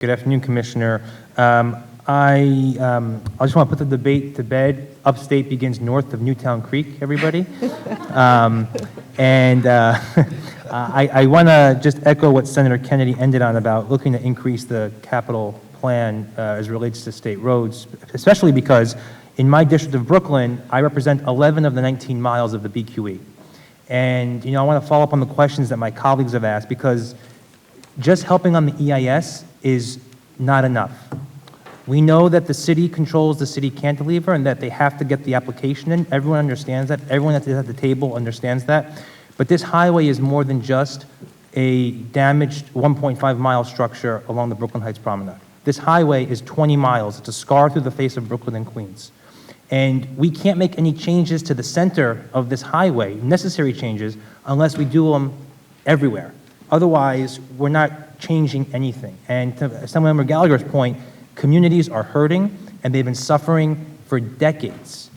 Good afternoon, Commissioner. I just want to put the debate to bed. Upstate begins north of Newtown Creek, everybody. I want to just echo what Senator Kennedy ended on about looking to increase the capital plan as it relates to state roads, especially because in my district of Brooklyn, I represent 11 of the 19 miles of the BQE. And, I want to follow up on the questions that my colleagues have asked, because just helping on the EIS is not enough. We know that the city controls the city cantilever and that they have to get the application in. Everyone understands that. Everyone that's at the table understands that. But this highway is more than just a damaged 1.5-mile structure along the Brooklyn Heights Promenade. This highway is 20 miles. It's a scar through the face of Brooklyn and Queens. And we can't make any changes to the center of this highway, necessary changes, unless we do them everywhere. Otherwise, we're not changing anything. And to Assemblymember Gallagher's point, communities are hurting, and they've been suffering for decades,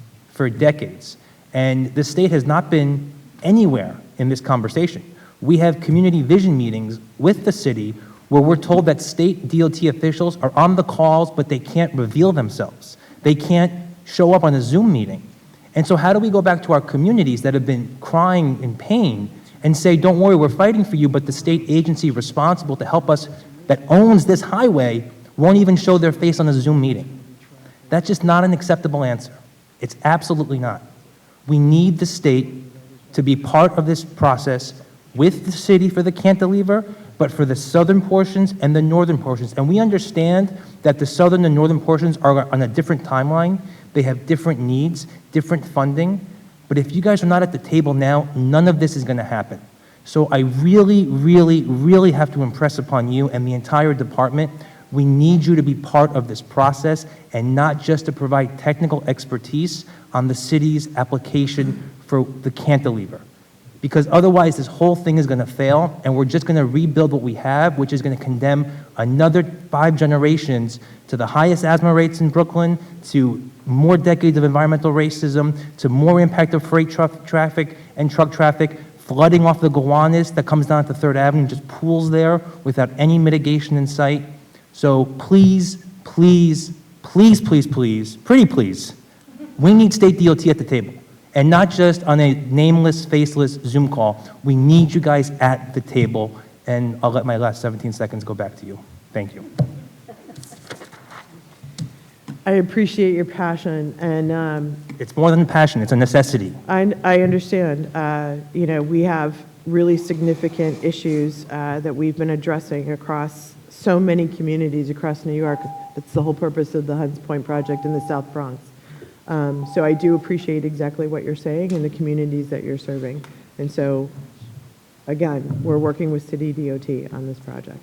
And the state has not been anywhere in this conversation. We have community vision meetings with the city where we're told that state DOT officials are on the calls, but they can't reveal themselves. They can't show up on a Zoom meeting. And so how do we go back to our communities that have been crying in pain and say, don't worry, we're fighting for you, but the state agency responsible to help us that owns this highway won't even show their face on a Zoom meeting? That's just not an acceptable answer. It's absolutely not. We need the state to be part of this process with the city for the cantilever, but for the southern portions and the northern portions. And we understand that the southern and northern portions are on a different timeline. They have different needs, different funding. But if you guys are not at the table now, none of this is going to happen. So I really, really, really have to impress upon you and the entire department, we need you to be part of this process and not just to provide technical expertise on the city's application for the cantilever. Because otherwise this whole thing is going to fail and we're just going to rebuild what we have, which is going to condemn another 5 generations to the highest asthma rates in Brooklyn, to more decades of environmental racism, to more impact of freight traffic and truck traffic, flooding off the Gowanus that comes down to 3rd Avenue and just pools there without any mitigation in sight. So please, please, please, please, please, pretty please, we need state DOT at the table. And not just on a nameless, faceless Zoom call. We need you guys at the table. And I'll let my last 17 seconds go back to you. Thank you. I appreciate your passion, and it's more than passion, it's a necessity. I understand. We have really significant issues that we've been addressing across so many communities across New York. That's the whole purpose of the Hunts Point project in the South Bronx. So I do appreciate exactly what you're saying and the communities that you're serving. And so, again, we're working with City DOT on this project.